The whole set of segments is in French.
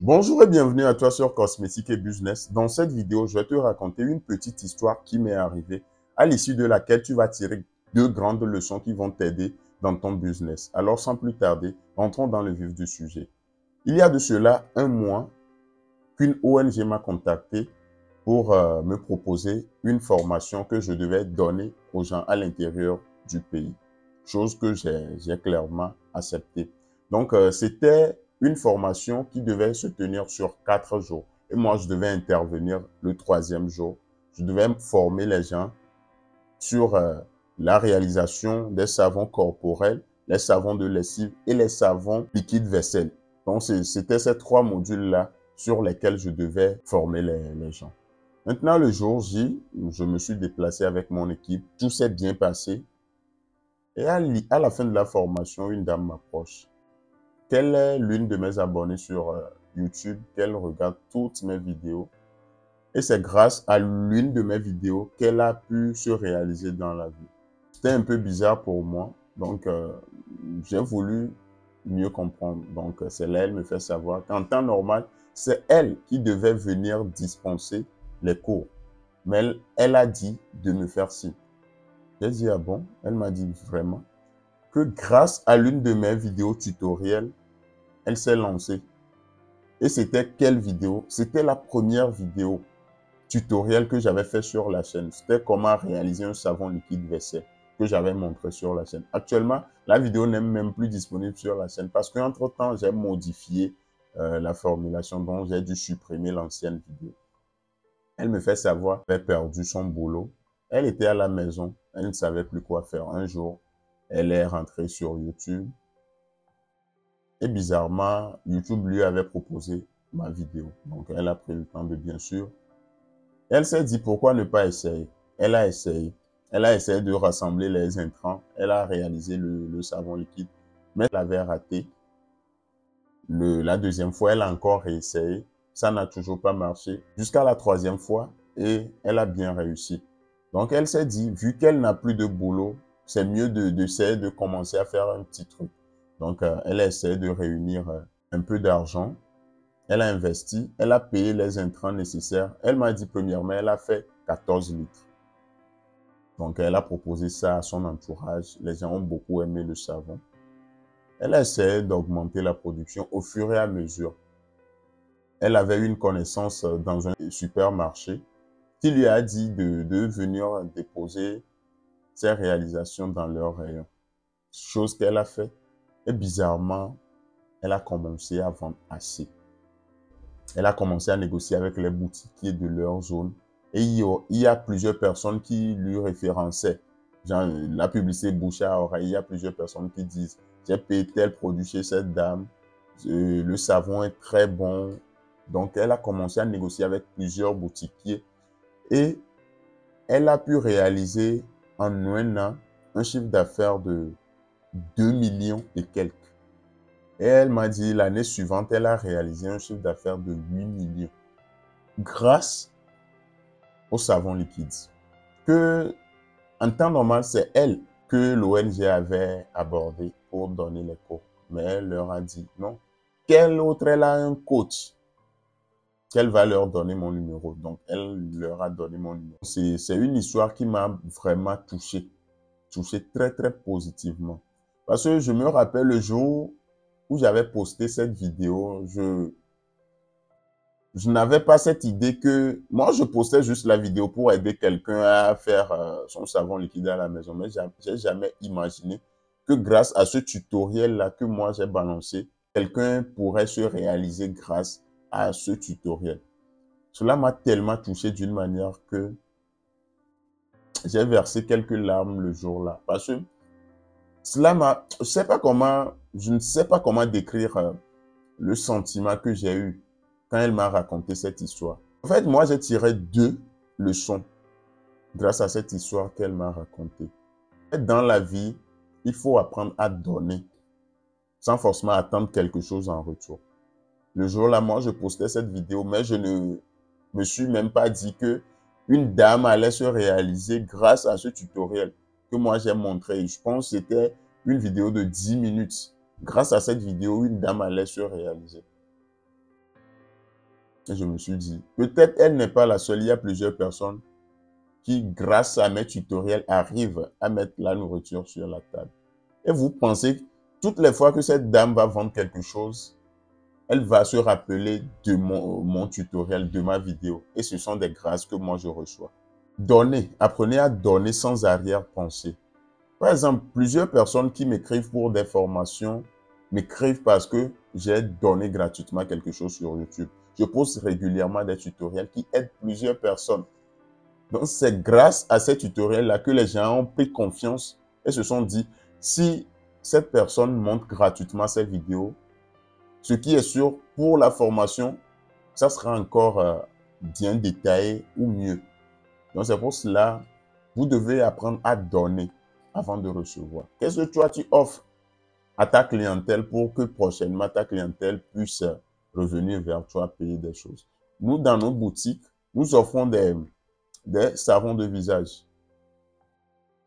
Bonjour et bienvenue à toi sur Cosmétique et Business. Dans cette vidéo, je vais te raconter une petite histoire qui m'est arrivée, à l'issue de laquelle tu vas tirer deux grandes leçons qui vont t'aider dans ton business. Alors, sans plus tarder, entrons dans le vif du sujet. Il y a de cela un mois qu'une ONG m'a contacté pour me proposer une formation que je devais donner aux gens à l'intérieur du pays. Chose que j'ai clairement acceptée. Donc, c'était une formation qui devait se tenir sur 4 jours. Et moi, je devais intervenir le troisième jour. Je devais former les gens sur la réalisation des savons corporels, les savons de lessive et les savons liquides vaisselle. Donc, c'était ces 3 modules-là sur lesquels je devais former les gens. Maintenant, le jour J, je me suis déplacé avec mon équipe. Tout s'est bien passé. Et à la fin de la formation, une dame m'approche. Qu'elle est l'une de mes abonnées sur YouTube, qu'elle regarde toutes mes vidéos. Et c'est grâce à l'une de mes vidéos qu'elle a pu se réaliser dans la vie. C'était un peu bizarre pour moi. Donc, j'ai voulu mieux comprendre. Donc, c'est là, elle me fait savoir qu'en temps normal, c'est elle qui devait venir dispenser les cours. Mais elle a dit de me faire signe. J'ai dit, ah bon? Elle m'a dit vraiment que grâce à l'une de mes vidéos tutoriels, elle s'est lancée. Et c'était quelle vidéo? C'était la première vidéo tutoriel que j'avais fait sur la chaîne. C'était comment réaliser un savon liquide vaisselle que j'avais montré sur la chaîne. Actuellement, la vidéo n'est même plus disponible sur la chaîne parce qu'entre-temps, j'ai modifié la formulation, donc j'ai dû supprimer l'ancienne vidéo. Elle me fait savoir qu'elle avait perdu son boulot. Elle était à la maison, elle ne savait plus quoi faire. Un jour, elle est rentrée sur YouTube et bizarrement, YouTube lui avait proposé ma vidéo. Donc, elle a pris le temps de bien sûr. Elle s'est dit pourquoi ne pas essayer. Elle a essayé. Elle a essayé de rassembler les intrants. Elle a réalisé le savon liquide, mais elle avait raté. La deuxième fois, elle a encore réessayé. Ça n'a toujours pas marché. Jusqu'à la troisième fois, et elle a bien réussi. Donc, elle s'est dit, vu qu'elle n'a plus de boulot, c'est mieux d'essayer de commencer à faire un petit truc. Donc, elle a essayé de réunir un peu d'argent. Elle a investi, elle a payé les intrants nécessaires. Elle m'a dit, premièrement, elle a fait 14 litres. Donc, elle a proposé ça à son entourage. Les gens ont beaucoup aimé le savon. Elle a essayé d'augmenter la production au fur et à mesure. Elle avait une connaissance dans un supermarché qui lui a dit de venir déposer ses réalisations dans leur rayon. Chose qu'elle a fait. Et bizarrement, elle a commencé à vendre assez. Elle a commencé à négocier avec les boutiquiers de leur zone. Et il y a plusieurs personnes qui lui référençaient. Genre, la publicité bouche à oreille, il y a plusieurs personnes qui disent « J'ai payé tel produit chez cette dame, le savon est très bon. » Donc, elle a commencé à négocier avec plusieurs boutiquiers et elle a pu réaliser en un an un chiffre d'affaires de 2 millions et quelques. Et elle m'a dit l'année suivante, elle a réalisé un chiffre d'affaires de 8 millions grâce au savon liquide. Que, en temps normal, c'est elle que l'ONG avait abordé pour donner les cours. Mais elle leur a dit non. Quelle autre, elle a un coach qu'elle va leur donner mon numéro. Donc, elle leur a donné mon numéro. C'est une histoire qui m'a vraiment touché très, très positivement. Parce que je me rappelle le jour où j'avais posté cette vidéo, je n'avais pas cette idée que... Moi, je postais juste la vidéo pour aider quelqu'un à faire son savon liquide à la maison. Mais je n'ai jamais imaginé que grâce à ce tutoriel-là que moi j'ai balancé, quelqu'un pourrait se réaliser grâce à ce tutoriel. Cela m'a tellement touché d'une manière que j'ai versé quelques larmes le jour-là. Parce que cela m'a... Je ne sais pas comment décrire le sentiment que j'ai eu quand elle m'a raconté cette histoire. En fait, moi, j'ai tiré 2 leçons grâce à cette histoire qu'elle m'a racontée. Dans la vie, il faut apprendre à donner sans forcément attendre quelque chose en retour. Le jour-là, moi, je postais cette vidéo, mais je ne me suis même pas dit que une dame allait se réaliser grâce à ce tutoriel que moi j'ai montré. Je pense que c'était une vidéo de 10 minutes. Grâce à cette vidéo, une dame allait se réaliser. Et je me suis dit, peut-être elle n'est pas la seule, il y a plusieurs personnes qui, grâce à mes tutoriels, arrivent à mettre la nourriture sur la table. Et vous pensez, toutes les fois que cette dame va vendre quelque chose, elle va se rappeler de mon tutoriel, de ma vidéo. Et ce sont des grâces que moi je reçois. Donnez, apprenez à donner sans arrière-pensée. Par exemple, plusieurs personnes qui m'écrivent pour des formations m'écrivent parce que j'ai donné gratuitement quelque chose sur YouTube. Je poste régulièrement des tutoriels qui aident plusieurs personnes. Donc, c'est grâce à ces tutoriels-là que les gens ont pris confiance et se sont dit, si cette personne montre gratuitement ses vidéos, ce qui est sûr, pour la formation, ça sera encore bien détaillé ou mieux. Donc, c'est pour cela, vous devez apprendre à donner avant de recevoir. Qu'est-ce que toi, tu offres à ta clientèle pour que prochainement, ta clientèle puisse revenir vers toi, payer des choses? Nous, dans nos boutiques, nous offrons des savons de visage.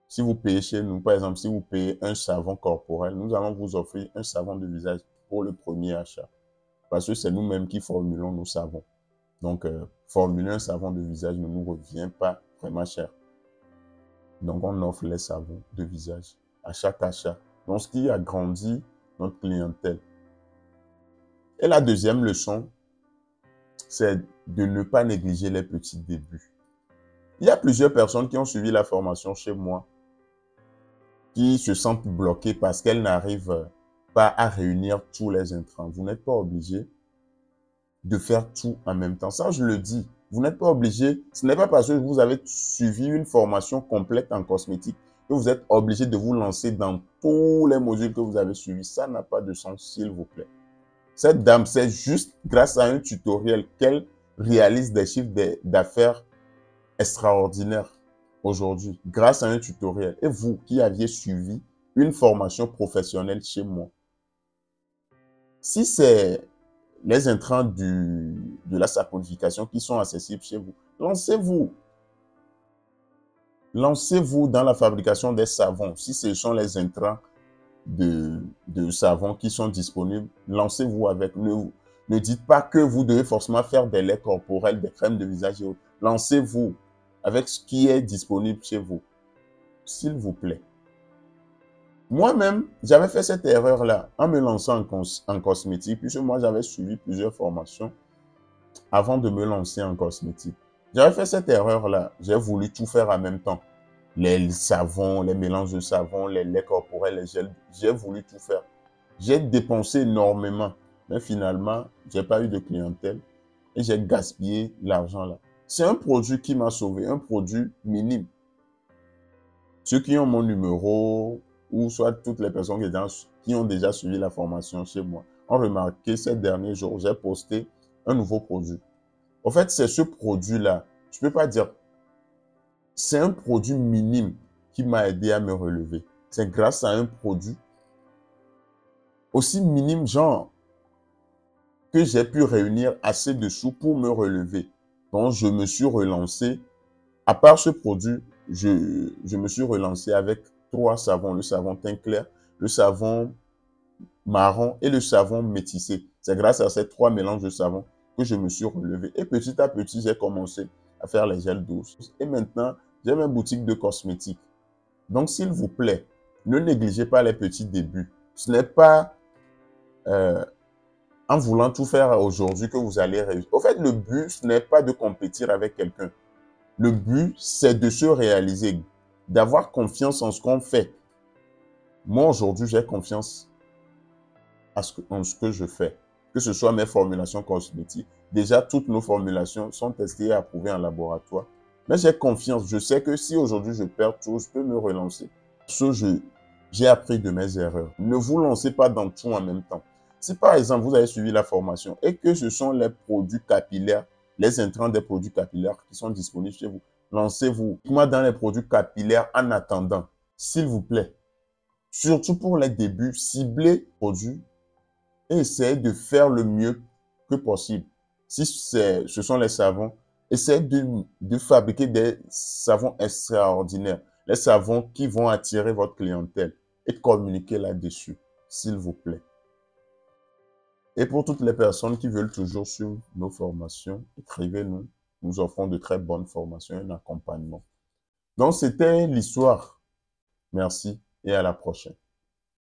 Si vous payez chez nous, par exemple, si vous payez un savon corporel, nous allons vous offrir un savon de visage pour le premier achat. Parce que c'est nous-mêmes qui formulons nos savons. Donc, formuler un savon de visage ne nous revient pas vraiment cher. Donc, on offre les savons de visage à chaque achat. Donc, ce qui agrandit notre clientèle. Et la deuxième leçon, c'est de ne pas négliger les petits débuts. Il y a plusieurs personnes qui ont suivi la formation chez moi qui se sentent bloquées parce qu'elles n'arrivent pas à réunir tous les intrants. Vous n'êtes pas obligé de faire tout en même temps. Ça, je le dis. Vous n'êtes pas obligé. Ce n'est pas parce que vous avez suivi une formation complète en cosmétique que vous êtes obligé de vous lancer dans tous les modules que vous avez suivis. Ça n'a pas de sens, s'il vous plaît. Cette dame, c'est juste grâce à un tutoriel qu'elle réalise des chiffres d'affaires extraordinaires aujourd'hui, grâce à un tutoriel. Et vous qui aviez suivi une formation professionnelle chez moi, si c'est les intrants de la saponification qui sont accessibles chez vous, lancez-vous. Lancez-vous dans la fabrication des savons. Si ce sont les intrants de savon qui sont disponibles, lancez-vous avec. Ne dites pas que vous devez forcément faire des laits corporels, des crèmes de visage et autres. Lancez-vous avec ce qui est disponible chez vous, s'il vous plaît. Moi-même, j'avais fait cette erreur-là en me lançant en cosmétique, puisque moi, j'avais suivi plusieurs formations avant de me lancer en cosmétique. J'avais fait cette erreur-là. J'ai voulu tout faire en même temps. Les savons, les mélanges de savons, les laits corporels, les gels. J'ai voulu tout faire. J'ai dépensé énormément. Mais finalement, j'ai pas eu de clientèle et j'ai gaspillé l'argent là. C'est un produit qui m'a sauvé, un produit minime. Ceux qui ont mon numéro ou soit toutes les personnes qui ont déjà suivi la formation chez moi ont remarqué ces derniers jours, j'ai posté un nouveau produit. En fait, c'est ce produit-là. Je ne peux pas dire, c'est un produit minime qui m'a aidé à me relever. C'est grâce à un produit aussi minime, genre, que j'ai pu réunir assez de sous pour me relever. Donc, je me suis relancé. À part ce produit, je me suis relancé avec 3 savons. Le savon teint clair, le savon marron et le savon métissé. C'est grâce à ces 3 mélanges de savons que je me suis relevé. Et petit à petit, j'ai commencé à faire les gels douces. Et maintenant, j'ai ma boutique de cosmétiques. Donc, s'il vous plaît, ne négligez pas les petits débuts. Ce n'est pas en voulant tout faire aujourd'hui que vous allez réussir. Au fait, le but, ce n'est pas de compétir avec quelqu'un. Le but, c'est de se réaliser, d'avoir confiance en ce qu'on fait. Moi, aujourd'hui, j'ai confiance en ce que je fais, que ce soit mes formulations cosmétiques. Déjà, toutes nos formulations sont testées et approuvées en laboratoire. Mais j'ai confiance. Je sais que si aujourd'hui je perds tout, je peux me relancer. J'ai appris de mes erreurs. Ne vous lancez pas dans tout en même temps. Si par exemple, vous avez suivi la formation et que ce sont les produits capillaires, les intrants des produits capillaires qui sont disponibles chez vous, lancez-vous. Moi, dans les produits capillaires en attendant, s'il vous plaît. Surtout pour les débuts, ciblez les produits et essayez de faire le mieux que possible. Si ce sont les savons, essayez de fabriquer des savons extraordinaires, les savons qui vont attirer votre clientèle et communiquer là-dessus, s'il vous plaît. Et pour toutes les personnes qui veulent toujours suivre nos formations, écrivez-nous. Nous offrons de très bonnes formations et un accompagnement. Donc, c'était l'histoire. Merci et à la prochaine.